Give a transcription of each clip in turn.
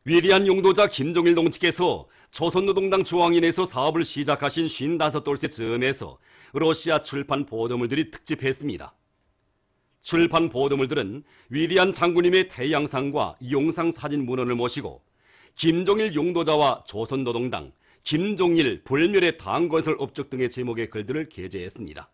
위대한 용도자 김종일 동지께서 조선노동당 중앙위원회에서 사업을 시작하신 55돌째 즈음에서 러시아 출판 보도물들이 특집했습니다. 출판 보도물들은 위대한 장군님의 태양상과 용상 사진 문헌을 모시고 김종일 용도자와 조선노동당, 김종일 불멸의 당건설 업적 등의 제목의 글들을 게재했습니다.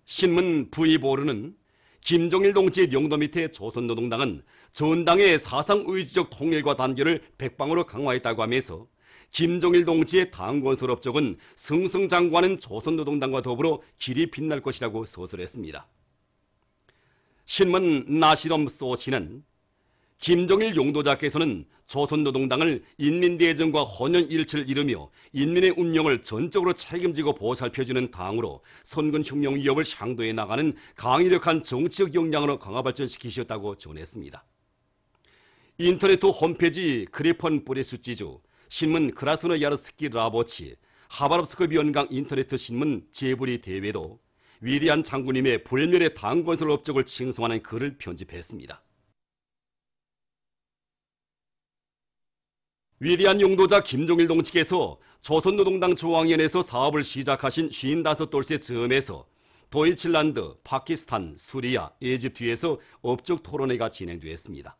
신문 부의보루는 김종일 동지의 용도 밑에 조선노동당은 전당의 사상의지적 통일과 단결을 백방으로 강화했다고 하면서 김종일 동지의 당건설 업적은 승승장구하는 조선노동당과 더불어 길이 빛날 것이라고 서술했습니다. 신문 나시돔 소치는 김종일 용도자께서는 조선노동당을 인민대전과 헌연일치를 이루며 인민의 운명을 전적으로 책임지고 보살펴주는 당으로 선근혁명 위협을 향도해 나가는 강력한 정치적 역량으로 강화 발전시키셨다고 전했습니다. 인터넷 홈페이지 크리폰 뿌레수지주, 신문 크라스노 야르스키 라보치, 하바롭스크 비언강 인터넷 신문 제브리 대회도 위대한 장군님의 불멸의 당건설 업적을 칭송하는 글을 편집했습니다. 위대한 용도자 김종일 동지께서 조선노동당 중앙위원회에서 사업을 시작하신 55돌째 즈음에서 도이칠란드, 파키스탄, 수리아, 이집트에서 업적 토론회가 진행되었습니다.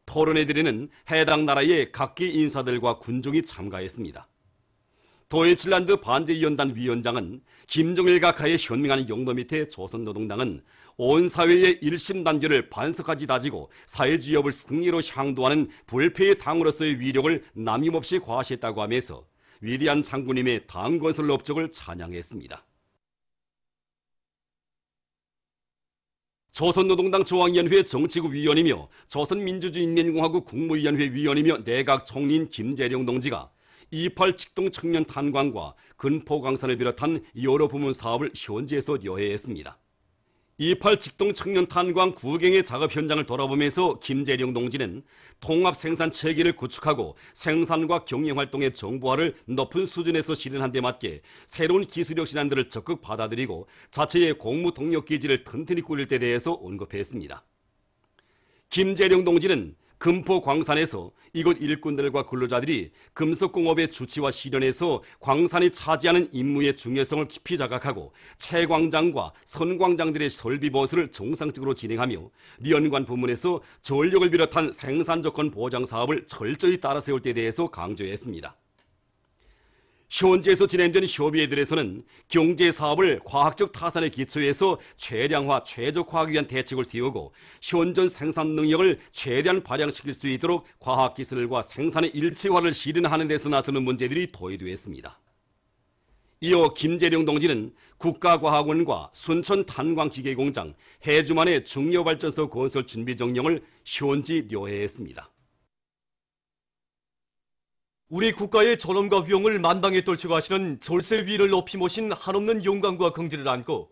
토론회들에는 해당 나라의 각기 인사들과 군중이 참가했습니다. 도이칠란드 반제위원단 위원장은 김종일 각하의 현명한 용도 밑에 조선노동당은 온 사회의 일심단결을 반석까지 다지고 사회주의업을 승리로 향도하는 불패의 당으로서의 위력을 남김없이 과시했다고 하면서 위대한 장군님의 당건설 업적을 찬양했습니다. 조선노동당 중앙위원회 정치국 위원이며 조선민주주의인민공화국 국무위원회 위원이며 내각 총리인 김재룡 동지가 28 직동 청년 탄광과 근포 광산을 비롯한 여러 부문 사업을 현지에서 여회했습니다. 28 직동 청년 탄광 구경의 작업 현장을 돌아보면서 김재룡 동지는 통합 생산 체계를 구축하고 생산과 경영 활동의 정보화를 높은 수준에서 실현한 데 맞게 새로운 기술력 신안들을 적극 받아들이고 자체의 공무 동력 기지를 튼튼히 꾸릴 데 대해서 언급했습니다. 김재룡 동지는 금포 광산에서 이곳 일꾼들과 근로자들이 금속공업의 주치와 실현에서 광산이 차지하는 임무의 중요성을 깊이 자각하고 채광장과 선광장들의 설비 보수를 정상적으로 진행하며 리연관 부문에서 전력을 비롯한 생산 조건 보장 사업을 철저히 따라 세울 데 대해서 강조했습니다. 현지에서 진행된 협의회들에서는 경제사업을 과학적 타산에 기초해서 최량화, 최적화하기 위한 대책을 세우고 현존 생산 능력을 최대한 발휘시킬 수 있도록 과학기술과 생산의 일체화를 실현하는 데서 나서는 문제들이 도의되었습니다. 이어 김재룡 동지는 국가과학원과 순천탄광기계공장, 해주만의 중력발전소 건설 준비 정령을 현지 료해했습니다. 우리 국가의 존엄과 위용을 만방에 떨쳐가시는 졸세 위를 높이 모신 한없는 영광과 긍지를 안고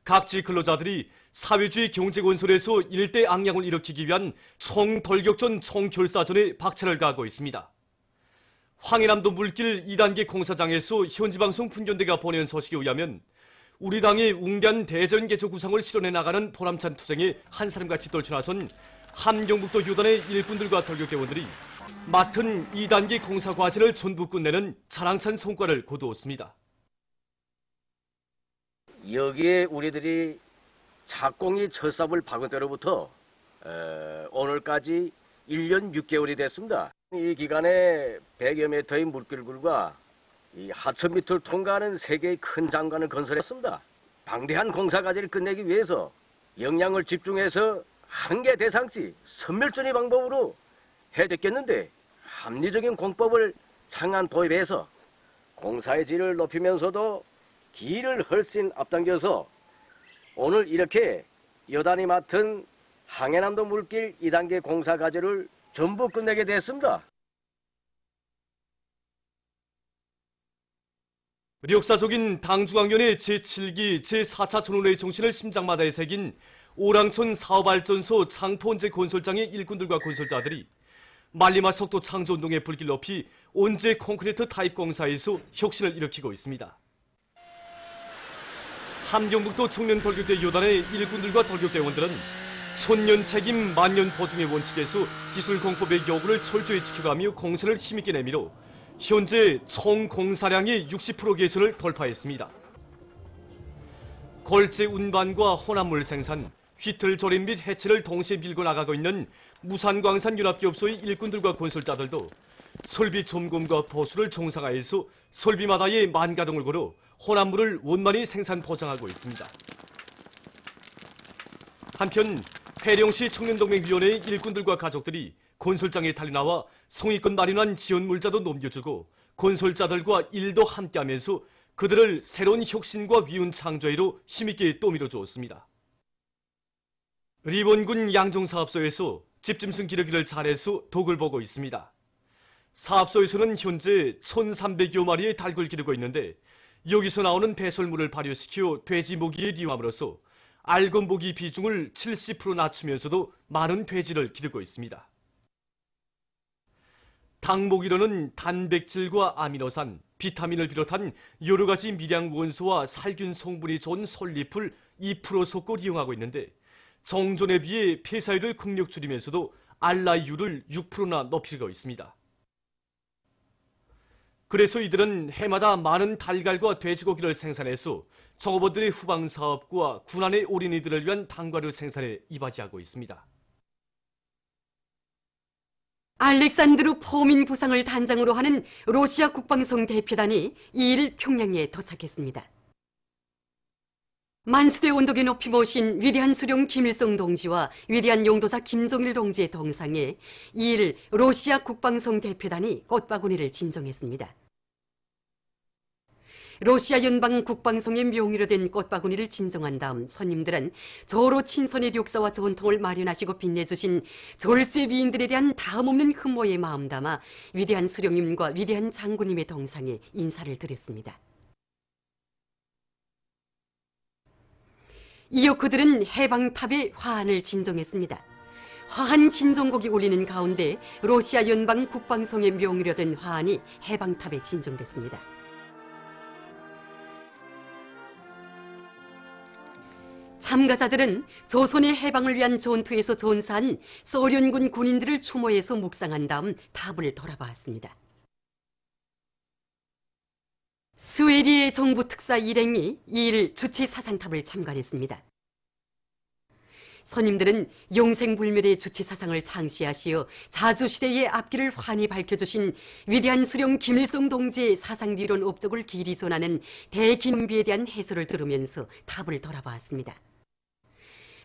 각지 근로자들이 사회주의 경제건설에서 일대 악량을 일으키기 위한 총돌격전 총결사전에 박차를 가하고 있습니다. 황해남도 물길 2단계 공사장에서 현지방송 분견대가 보내온 소식에 의하면 우리 당의 웅대한 대전개조 구상을 실현해 나가는 보람찬 투쟁에 한 사람같이 떨쳐나선 함경북도 유단의 일꾼들과 돌격대원들이 맡은 2단계 공사 과제를 전부 끝내는 자랑찬 성과를 거두었습니다. 여기에 우리들이 착공이 첫 삽을 박은 때로부터 오늘까지 1년 6개월이 됐습니다. 이 기간에 100여 미터의 물길굴과 이 하천 밑을 통과하는 3개의 큰 장관을 건설했습니다. 방대한 공사 과제를 끝내기 위해서 역량을 집중해서 한계 대상치 선멸전의 방법으로 해댔겠는데 합리적인 공법을 창안 도입해서 공사의 질을 높이면서도 기일을 훨씬 앞당겨서 오늘 이렇게 여단이 맡은 항해남도 물길 2단계 공사 과제를 전부 끝내게 됐습니다. 역사적인 당중앙위원회 제7기 제4차 전원회의 정신을 심장마다에 새긴 오랑천 사업발전소 창포원제 건설장의 일꾼들과 건설자들이 말리마 석도 창조운동의 불길 높이 온제 콘크리트 타입 공사에서 혁신을 일으키고 있습니다. 함경북도 청년 돌격대 요단의 일꾼들과 돌격대원들은 천년 책임 만년 보증의 원칙에서 기술 공법의 여부를 철저히 지켜가며 공선을 힘있게 내밀어 현재 총 공사량의 60% 개선을 돌파했습니다. 걸재 운반과 혼합물 생산, 휘틀 조립 및 해체를 동시에 밀고 나가고 있는 무산광산 융합기업소의 일꾼들과 건설자들도 설비 점검과 보수를 정상화해서 설비마다의 만가동을 걸어 혼합물을 원만히 생산 보장하고 있습니다. 한편 회령시 청년동맹위원회의 일꾼들과 가족들이 건설장에 달려나와 성의껏 마련한 지원물자도 넘겨주고 건설자들과 일도 함께하면서 그들을 새로운 혁신과 위훈 창조회로 힘있게 떠밀어 주었습니다. 리본군 양종사업소에서 집짐승 기르기를 잘해서 덕을 보고 있습니다. 사업소에서는 현재 1,300여 마리의 닭을 기르고 있는데 여기서 나오는 배설물을 발효시켜 돼지 모기에 이용함으로써 알건 모기 비중을 70% 낮추면서도 많은 돼지를 기르고 있습니다. 닭모기로는 단백질과 아미노산, 비타민을 비롯한 여러 가지 미량 원소와 살균 성분이 좋은 솔잎을 2% 섞어 이용하고 있는데 정존에 비해 폐사율을 극력 줄이면서도 알라이율을 6%나 높이고 있습니다. 그래서 이들은 해마다 많은 달걀과 돼지고기를 생산해서 종업원들의 후방 사업과 군안의 어린이들을 위한 당과류 생산에 이바지하고 있습니다. 알렉산드르 포민 부상을 단장으로 하는 러시아 국방성 대표단이 2일 평양에 도착했습니다. 만수대 언덕에 높이 모신 위대한 수령 김일성 동지와 위대한 용도사 김정일 동지의 동상에 2일 러시아 국방성 대표단이 꽃바구니를 진정했습니다. 러시아 연방 국방성의 명의로 된 꽃바구니를 진정한 다음 손님들은 저로 친선의 역사와 전통을 마련하시고 빛내주신 졸세 위인들에 대한 다음없는 흠모의 마음 담아 위대한 수령님과 위대한 장군님의 동상에 인사를 드렸습니다. 이어 그들은 해방탑에 화환을 진정했습니다. 화환 진정곡이 울리는 가운데 러시아 연방 국방성의 명의로 된 화환이 해방탑에 진정됐습니다. 참가자들은 조선의 해방을 위한 전투에서 전사한 소련군 군인들을 추모해서 묵상한 다음 탑을 돌아봤습니다. 스웨리의 정부 특사 일행이 2일 주체 사상탑을 참관했습니다. 손님들은 영생불멸의 주체 사상을 창시하시어 자주시대의 앞길을 환히 밝혀주신 위대한 수령 김일성 동지의 사상리론 업적을 길이 전하는 대기념비에 대한 해설을 들으면서 탑을 돌아봤습니다.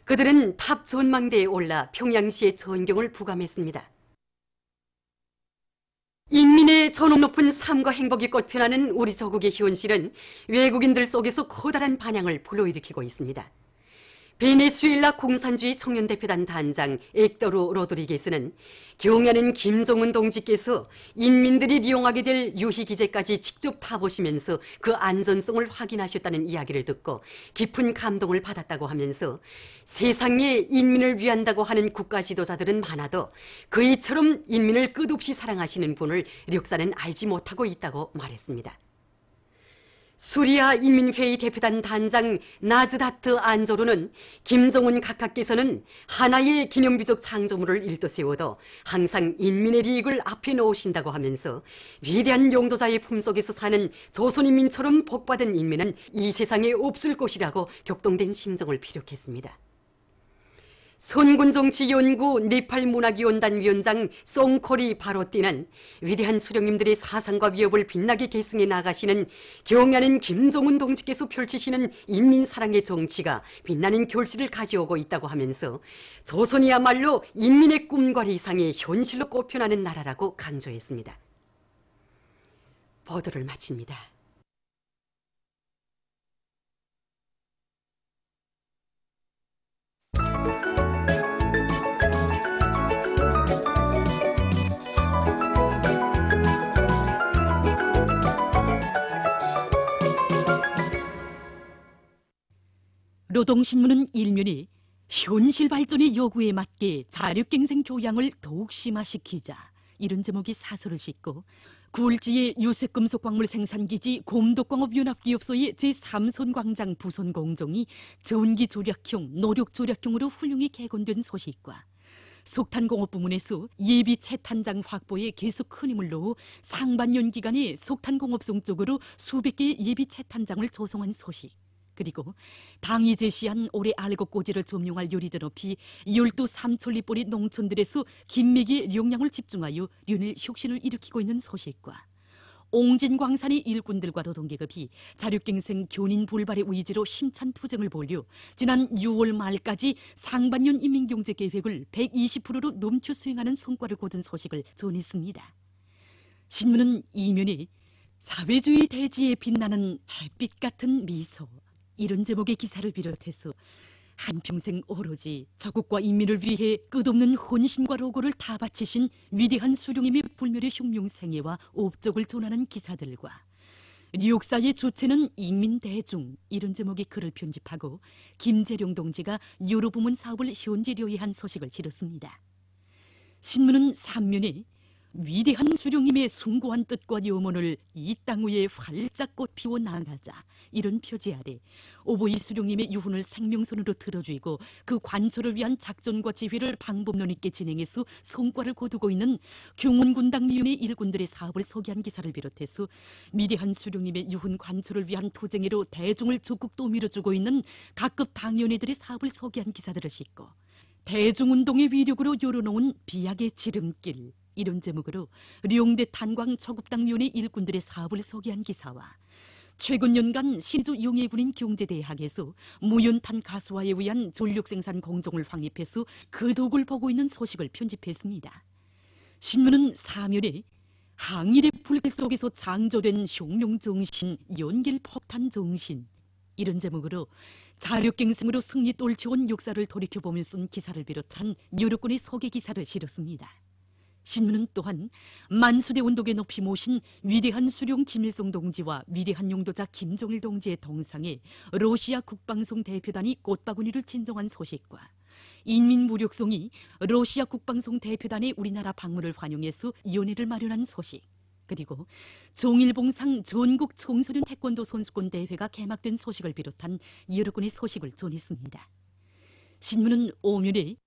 그들은 탑 전망대에 올라 평양시의 전경을 부감했습니다. 인민의 전업 높은 삶과 행복이 꽃피어나는 우리 조국의 현실은 외국인들 속에서 커다란 반향을 불러일으키고 있습니다. 베네수엘라 공산주의 청년대표단 단장 액도르 로드리게스는 경애하는 김정은 동지께서 인민들이 이용하게 될 유희기제까지 직접 타보시면서 그 안전성을 확인하셨다는 이야기를 듣고 깊은 감동을 받았다고 하면서 세상에 인민을 위한다고 하는 국가 지도자들은 많아도 그이처럼 인민을 끝없이 사랑하시는 분을 역사는 알지 못하고 있다고 말했습니다. 수리아 인민회의 대표단 단장 나즈다트 안조르는 김정은 각하께서는 하나의 기념비적 창조물을 일떠세워도 항상 인민의利益을 앞에 놓으신다고 하면서 위대한 용도자의 품속에서 사는 조선인민처럼 복받은 인민은 이 세상에 없을 것이라고 격동된 심정을 피력했습니다. 선군정치연구 네팔문화기원단 위원장 송코리 바로띠는 위대한 수령님들의 사상과 위협을 빛나게 계승해 나가시는 경애하는 김정은 동지께서 펼치시는 인민사랑의 정치가 빛나는 결실을 가져오고 있다고 하면서 조선이야말로 인민의 꿈과 이상의 현실로 꼽혀나는 나라라고 강조했습니다. 보도를 마칩니다. 노동신문은 일면이 현실 발전의 요구에 맞게 자력갱생 교양을 더욱 심화시키자 이런 제목의 사설을 싣고 굴지의 유색금속 광물 생산기지 곰독광업연합기업소의 제3손광장 부손 공정이 전기 조략형, 노력 조략형으로 훌륭히 개건된 소식과 석탄공업 부문에서 예비 채탄장 확보에 계속 큰 힘을 넣어 상반년 기간에 석탄공업성 쪽으로 수백 개의 예비 채탄장을 조성한 소식, 그리고 당이 제시한 올해 알곡 꼬지를 점용할 요리들 높이 12삼천리벌이 농촌들에서 김매기의 용량을 집중하여 륜일 혁신을 일으키고 있는 소식과 옹진광산의 일꾼들과 노동계급이 자력갱생 교닌 불발의 의지로 힘찬 투쟁을 벌여 지난 6월 말까지 상반년 인민경제계획을 120%로 넘쳐 수행하는 성과를 거둔 소식을 전했습니다. 신문은 이면에 사회주의 대지에 빛나는 햇빛 같은 미소, 이런 제목의 기사를 비롯해서 한평생 오로지 자국과 인민을 위해 끝없는 헌신과 로고를 다 바치신 위대한 수령님의 불멸의 혁명생애와 업적을 전하는 기사들과 역사의 주체는 인민대중, 이런 제목의 글을 편집하고 김재룡 동지가 여러 부문 사업을 현지 료해한 소식을 실었습니다. 신문은 3면에 위대한 수령님의 숭고한 뜻과 염원을 이 땅 위에 활짝 꽃피워 나가자, 이런 표지 아래 오보이 수령님의 유훈을 생명선으로 들어주이고 그 관초를 위한 작전과 지휘를 방법론 있게 진행해서 성과를 거두고 있는 경운군당위원회 일꾼들의 사업을 소개한 기사를 비롯해서 위대한 수령님의 유훈 관초를 위한 투쟁으로 대중을 적극 떠밀어주고 있는 각급 당위원회들의 사업을 소개한 기사들을 싣고 대중운동의 위력으로 열어놓은 비약의 지름길, 이런 제목으로 룡대 탄광 초급당위원회 일꾼들의 사업을 소개한 기사와 최근 연간 신의주 용해군인 경제대학에서 무연탄 가수화에 의한 전력생산 공정을 확립해서 그 덕을 보고 있는 소식을 편집했습니다. 신문은 4면에 항일의 불길 속에서 창조된 혁명정신, 연길폭탄정신, 이런 제목으로 자력갱생으로 승리 떨쳐온 역사를 돌이켜보며 쓴 기사를 비롯한 여러 건의 소개 기사를 실었습니다. 신문은 또한 만수대 운동에 높이 모신 위대한 수령 김일성 동지와 위대한 용도자 김정일 동지의 동상에 러시아 국방성 대표단이 꽃바구니를 진정한 소식과 인민무력성이 러시아 국방성 대표단의 우리나라 방문을 환영해서 연회를 마련한 소식, 그리고 종일봉상 전국 청소년 태권도 선수권 대회가 개막된 소식을 비롯한 여러 건의 소식을 전했습니다. 신문은 5면에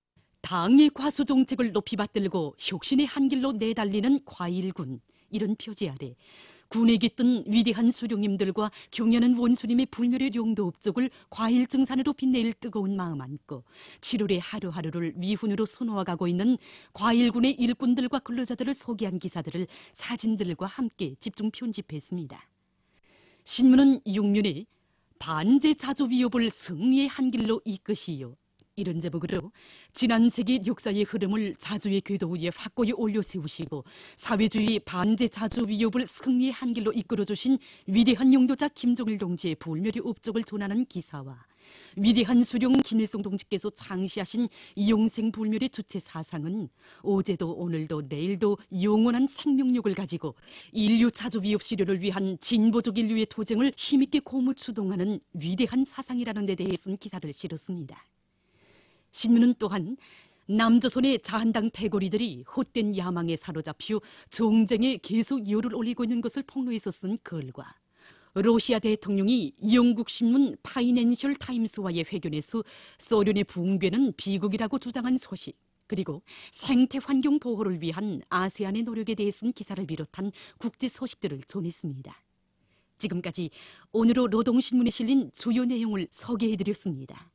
당의 과수 정책을 높이 받들고 혁신의 한 길로 내달리는 과일군, 이런 표지 아래 군에 깃든 위대한 수령님들과 경연한 원수님의 불멸의 용도 업적을 과일 증산으로 빛낼 뜨거운 마음 안고 7월의 하루하루를 위훈으로 수놓아가고 있는 과일군의 일꾼들과 근로자들을 소개한 기사들을 사진들과 함께 집중 편집했습니다. 신문은 6면에 반제 자조 위협을 승리의 한 길로 이끄시오, 이런 제목으로 지난 세기 역사의 흐름을 자주의 궤도 위에 확고히 올려 세우시고 사회주의 반제 자주 위협을 승리의 한 길로 이끌어주신 위대한 용도자 김정일 동지의 불멸의 업적을 전하는 기사와 위대한 수령 김일성 동지께서 창시하신 영생 불멸의 주체 사상은 어제도 오늘도 내일도 영원한 생명력을 가지고 인류 자주 위협 실효를 위한 진보적 인류의 투쟁을 힘있게 고무추동하는 위대한 사상이라는 데 대해 쓴 기사를 실었습니다. 신문은 또한 남조선의 자한당 패거리들이 헛된 야망에 사로잡혀 정쟁에 계속 열을 올리고 있는 것을 폭로해서 쓴 글과 러시아 대통령이 영국 신문 파이낸셜 타임스와의 회견에서 소련의 붕괴는 비극이라고 주장한 소식, 그리고 생태 환경 보호를 위한 아세안의 노력에 대해 쓴 기사를 비롯한 국제 소식들을 전했습니다. 지금까지 오늘로 노동신문에 실린 주요 내용을 소개해드렸습니다.